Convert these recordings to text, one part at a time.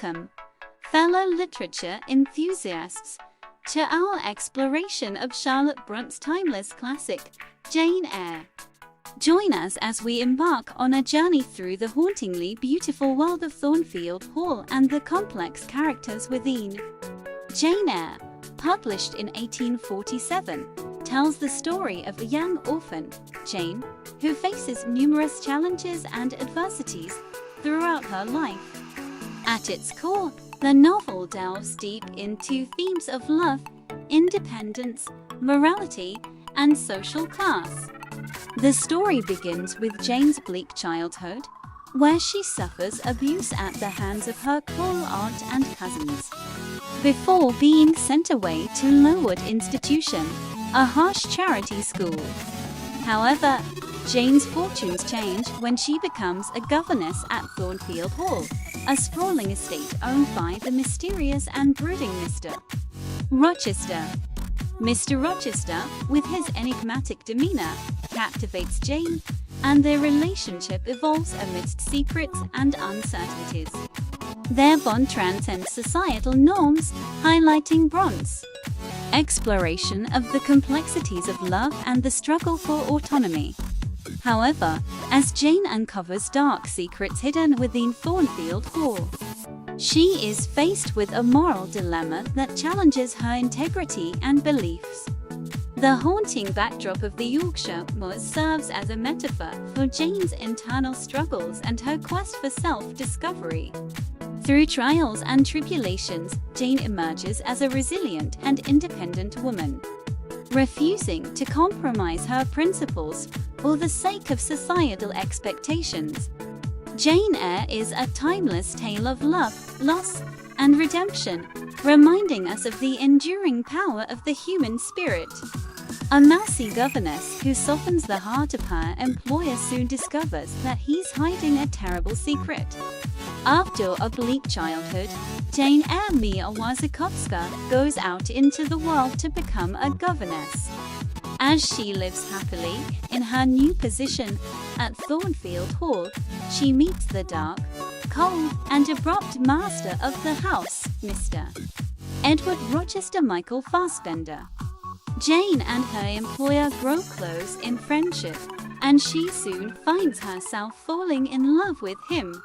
Welcome, fellow literature enthusiasts, to our exploration of Charlotte Brontë's timeless classic, Jane Eyre. Join us as we embark on a journey through the hauntingly beautiful world of Thornfield Hall and the complex characters within. Jane Eyre, published in 1847, tells the story of a young orphan, Jane, who faces numerous challenges and adversities throughout her life. At its core, the novel delves deep into themes of love, independence, morality, and social class. The story begins with Jane's bleak childhood, where she suffers abuse at the hands of her cruel aunt and cousins, before being sent away to Lowood Institution, a harsh charity school. However, Jane's fortunes change when she becomes a governess at Thornfield Hall, a sprawling estate owned by the mysterious and brooding Mr. Rochester. Mr. Rochester, with his enigmatic demeanor, captivates Jane, and their relationship evolves amidst secrets and uncertainties. Their bond transcends societal norms, highlighting Brontë's exploration of the complexities of love and the struggle for autonomy. However, as Jane uncovers dark secrets hidden within Thornfield Hall, she is faced with a moral dilemma that challenges her integrity and beliefs. The haunting backdrop of the Yorkshire moors serves as a metaphor for Jane's internal struggles and her quest for self-discovery. Through trials and tribulations, Jane emerges as a resilient and independent woman, refusing to compromise her principles for the sake of societal expectations. Jane Eyre is a timeless tale of love, loss, and redemption, reminding us of the enduring power of the human spirit. A messy governess who softens the heart of her employer soon discovers that he's hiding a terrible secret. After a bleak childhood, Jane Eyre Wasikowska goes out into the world to become a governess. As she lives happily in her new position at Thornfield Hall, she meets the dark, cold, and abrupt master of the house, Mr. Edward Rochester Fassbender. Jane and her employer grow close in friendship, and she soon finds herself falling in love with him.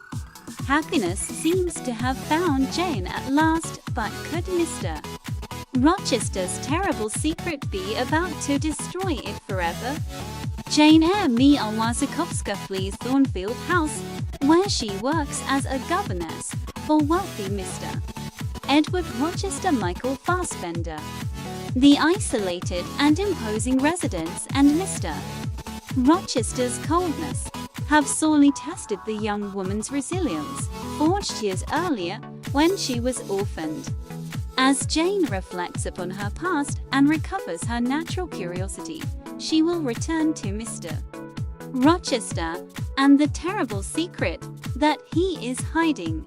Happiness seems to have found Jane at last, but could Mr. Rochester's terrible secret be about to destroy it forever? Jane Eyre Wasikowska flees Thornfield House, where she works as a governess for wealthy Mr. Edward Rochester Fassbender. The isolated and imposing residence and Mr. Rochester's coldness have sorely tested the young woman's resilience, forged years earlier when she was orphaned. As Jane reflects upon her past and recovers her natural curiosity, she will return to Mr. Rochester and the terrible secret that he is hiding.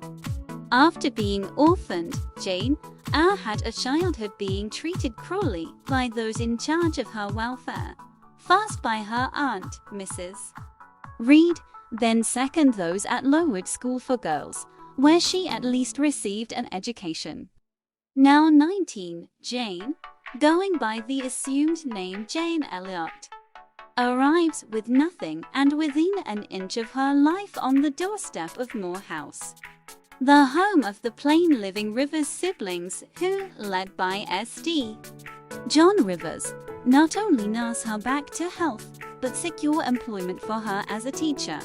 After being orphaned, Jane Eyre had a childhood being treated cruelly by those in charge of her welfare. First by her aunt, Mrs. Reed, then second those at Lowood School for Girls, where she at least received an education. Now 19, Jane, going by the assumed name Jane Elliot, arrives with nothing and within an inch of her life on the doorstep of Moor House, the home of the Plain Living Rivers siblings who, led by S.D. John Rivers, not only nurse her back to health, but secure employment for her as a teacher.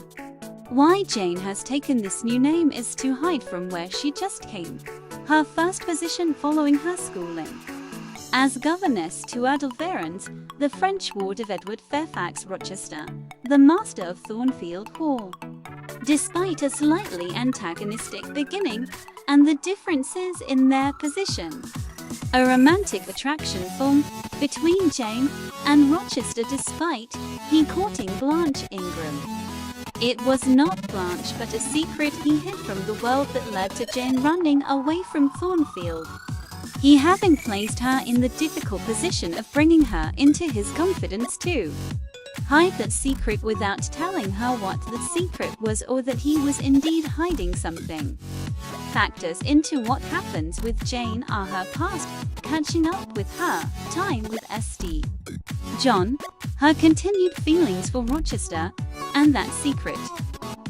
Why Jane has taken this new name is to hide from where she just came, her first position following her schooling. As governess to adult veterans, the French ward of Edward Fairfax Rochester, the master of Thornfield Hall. Despite a slightly antagonistic beginning and the differences in their position, a romantic attraction formed between Jane and Rochester despite he courting Blanche Ingram. It was not Blanche but a secret he hid from the world that led to Jane running away from Thornfield, he having placed her in the difficult position of bringing her into his confidence too. Hide that secret without telling her what the secret was or that he was indeed hiding something. factors into what happens with Jane are her past, catching up with her time with St. John, her continued feelings for Rochester, and that secret.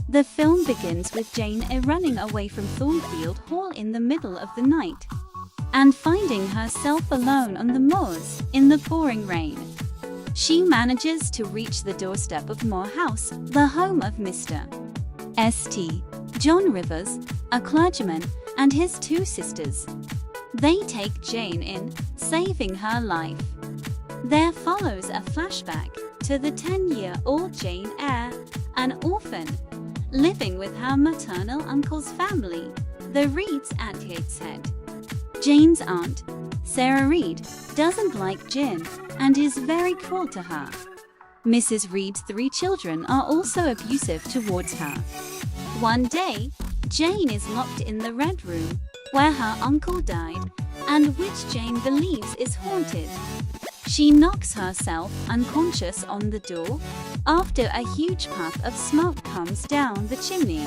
The film begins with Jane running away from Thornfield Hall in the middle of the night and finding herself alone on the moors in the pouring rain. She manages to reach the doorstep of Moor House, the home of Mr. St. John Rivers, a clergyman, and his two sisters. They take Jane in, saving her life. There follows a flashback to the 10-year-old Jane Eyre, an orphan, living with her maternal uncle's family, the Reeds at Gateshead. Jane's aunt, Sarah Reed, doesn't like Jane and is very cruel to her. Mrs. Reed's 3 children are also abusive towards her. One day, Jane is locked in the Red Room, where her uncle died, and which Jane believes is haunted. She knocks herself unconscious on the door after a huge puff of smoke comes down the chimney.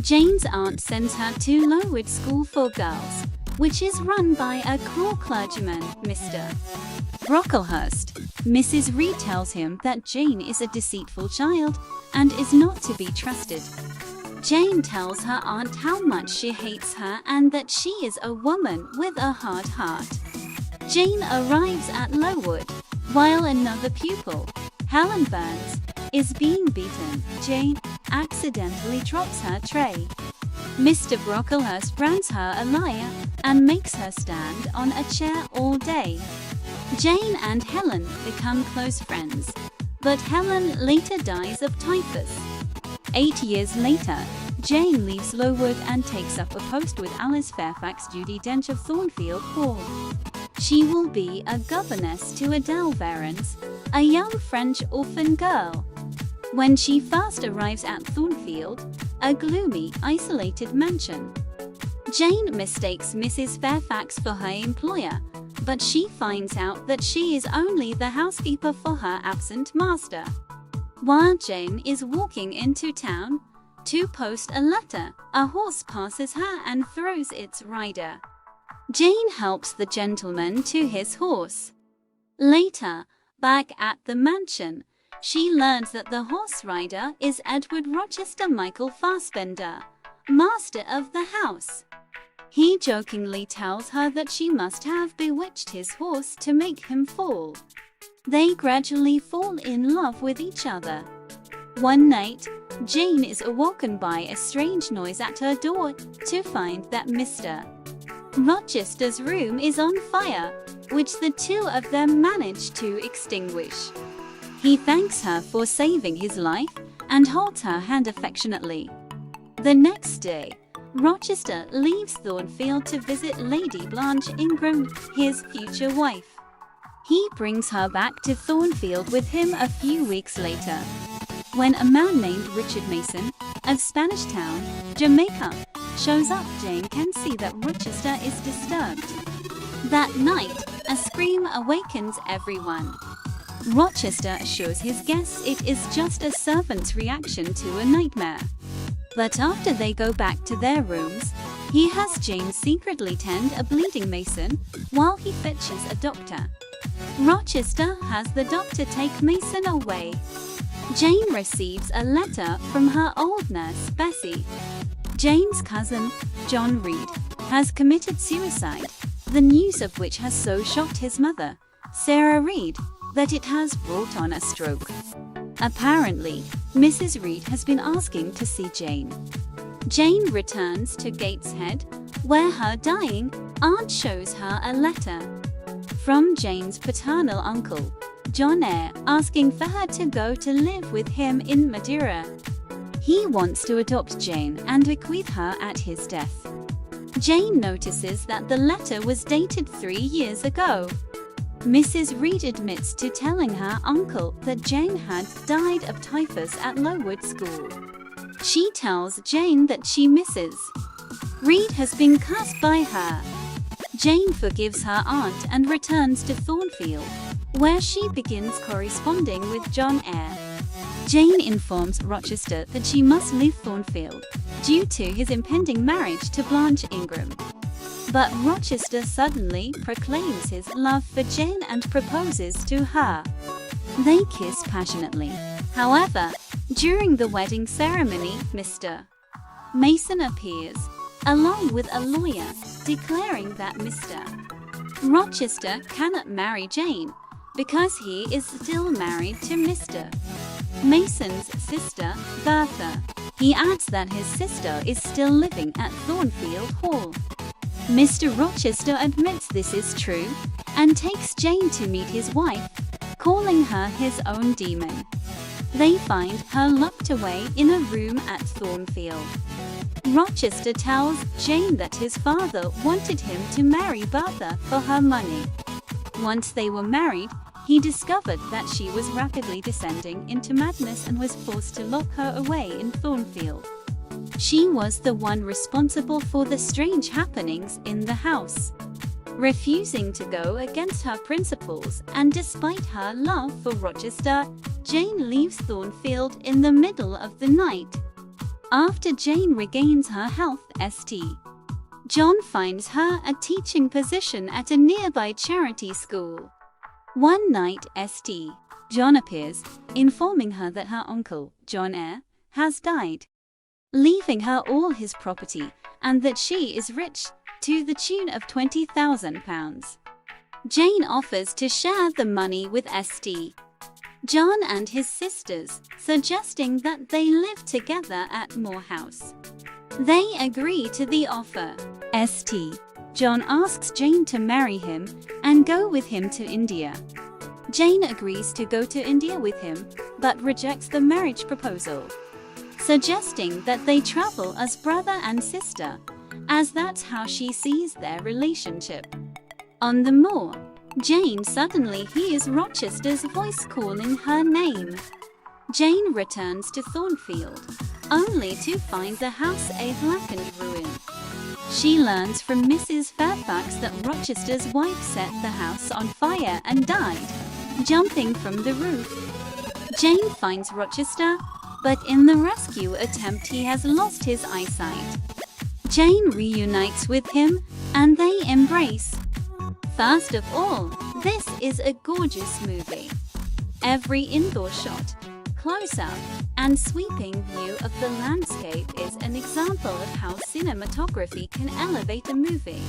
Jane's aunt sends her to Lowood School for Girls, which is run by a cruel clergyman, Mr. Brocklehurst. Mrs. Reed tells him that Jane is a deceitful child and is not to be trusted. Jane tells her aunt how much she hates her and that she is a woman with a hard heart. Jane arrives at Lowood, while another pupil, Helen Burns, is being beaten. Jane accidentally drops her tray. Mr. Brocklehurst brands her a liar and makes her stand on a chair all day. Jane and Helen become close friends, but Helen later dies of typhus. 8 years later, Jane leaves Lowood and takes up a post with Alice Fairfax Judi Dench of Thornfield Hall. She will be a governess to Adele Varens, a young French orphan girl. When she first arrives at Thornfield, a gloomy, isolated mansion, Jane mistakes Mrs. Fairfax for her employer, but she finds out that she is only the housekeeper for her absent master. While Jane is walking into town to post a letter, a horse passes her and throws its rider. Jane helps the gentleman to his horse. Later, back at the mansion, she learns that the horse rider is Edward Rochester Michael Fassbender, master of the house. He jokingly tells her that she must have bewitched his horse to make him fall. They gradually fall in love with each other. One night, Jane is awoken by a strange noise at her door to find that Mr. Rochester's room is on fire, which the two of them manage to extinguish. He thanks her for saving his life and holds her hand affectionately. The next day, Rochester leaves Thornfield to visit Lady Blanche Ingram, his future wife. He brings her back to Thornfield with him a few weeks later. When a man named Richard Mason, of Spanish Town, Jamaica, shows up, Jane can see that Rochester is disturbed. That night, a scream awakens everyone. Rochester assures his guests it is just a servant's reaction to a nightmare. But after they go back to their rooms, he has Jane secretly tend a bleeding Mason while he fetches a doctor. Rochester has the doctor take Mason away. Jane receives a letter from her old nurse, Bessie. Jane's cousin, John Reed, has committed suicide, the news of which has so shocked his mother, Sarah Reed, that it has brought on a stroke. Apparently, Mrs. Reed has been asking to see Jane. Jane returns to Gateshead, where her dying aunt shows her a letter from Jane's paternal uncle, John Eyre, asking for her to go to live with him in Madeira. He wants to adopt Jane and bequeath her at his death. Jane notices that the letter was dated 3 years ago. Mrs. Reed admits to telling her uncle that Jane had died of typhus at Lowood School. She tells Jane that she misses Reed has been cursed by her. Jane forgives her aunt and returns to Thornfield, where she begins corresponding with John Eyre. Jane informs Rochester that she must leave Thornfield due to his impending marriage to Blanche Ingram. But Rochester suddenly proclaims his love for Jane and proposes to her. They kiss passionately. However, during the wedding ceremony, Mr. Mason appears, along with a lawyer, declaring that Mr. Rochester cannot marry Jane because he is still married to Mr. Mason's sister, Bertha. He adds that his sister is still living at Thornfield Hall. Mr. Rochester admits this is true and takes Jane to meet his wife, calling her his own demon. They find her locked away in a room at Thornfield. Rochester tells Jane that his father wanted him to marry Bertha for her money. Once they were married, he discovered that she was rapidly descending into madness and was forced to lock her away in Thornfield. She was the one responsible for the strange happenings in the house. Refusing to go against her principles and despite her love for Rochester, Jane leaves Thornfield in the middle of the night. After Jane regains her health, St. John finds her a teaching position at a nearby charity school. One night, St. John appears, informing her that her uncle, John Eyre, has died, leaving her all his property, and that she is rich, to the tune of £20,000. Jane offers to share the money with St. John and his sisters, suggesting that they live together at Moor House. They agree to the offer. St. John asks Jane to marry him and go with him to India. Jane agrees to go to India with him, but rejects the marriage proposal, suggesting that they travel as brother and sister, as that's how she sees their relationship. On the moor, Jane suddenly hears Rochester's voice calling her name. Jane returns to Thornfield, only to find the house a blackened ruin. She learns from Mrs. Fairfax that Rochester's wife set the house on fire and died, jumping from the roof. Jane finds Rochester, but in the rescue attempt he has lost his eyesight. Jane reunites with him, and they embrace. First of all, this is a gorgeous movie. Every indoor shot, close-up, and sweeping view of the landscape is an example of how cinematography can elevate a movie.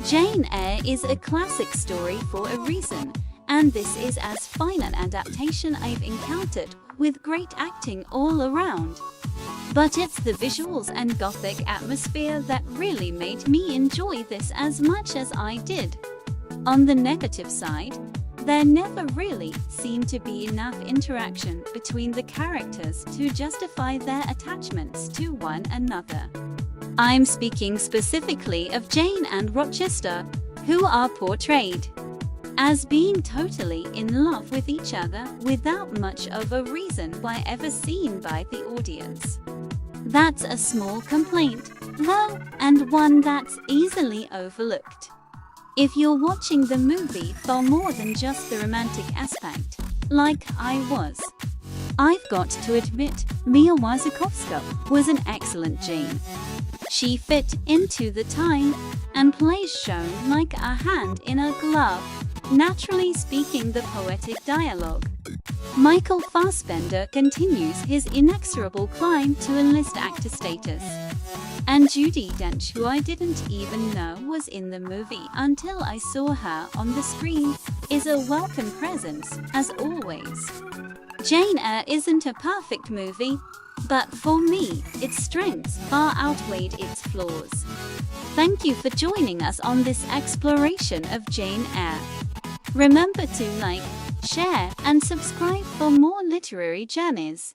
Jane Eyre is a classic story for a reason, and this is as fine an adaptation I've encountered, with great acting all around. But it's the visuals and gothic atmosphere that really made me enjoy this as much as I did. On the negative side, there never really seemed to be enough interaction between the characters to justify their attachments to one another. I'm speaking specifically of Jane and Rochester, who are portrayed as being totally in love with each other without much of a reason why ever seen by the audience. That's a small complaint, though, and one that's easily overlooked. If you're watching the movie for more than just the romantic aspect, like I was, I've got to admit, Mia Wasikowska was an excellent Jane. She fit into the time and plays shown like a hand in a glove, naturally speaking the poetic dialogue. Michael Fassbender continues his inexorable climb to enlist actor status. And Judi Dench, who I didn't even know was in the movie until I saw her on the screen, is a welcome presence, as always. Jane Eyre isn't a perfect movie, but for me, its strengths far outweighed its flaws. Thank you for joining us on this exploration of Jane Eyre. Remember to like, share, and subscribe for more literary journeys.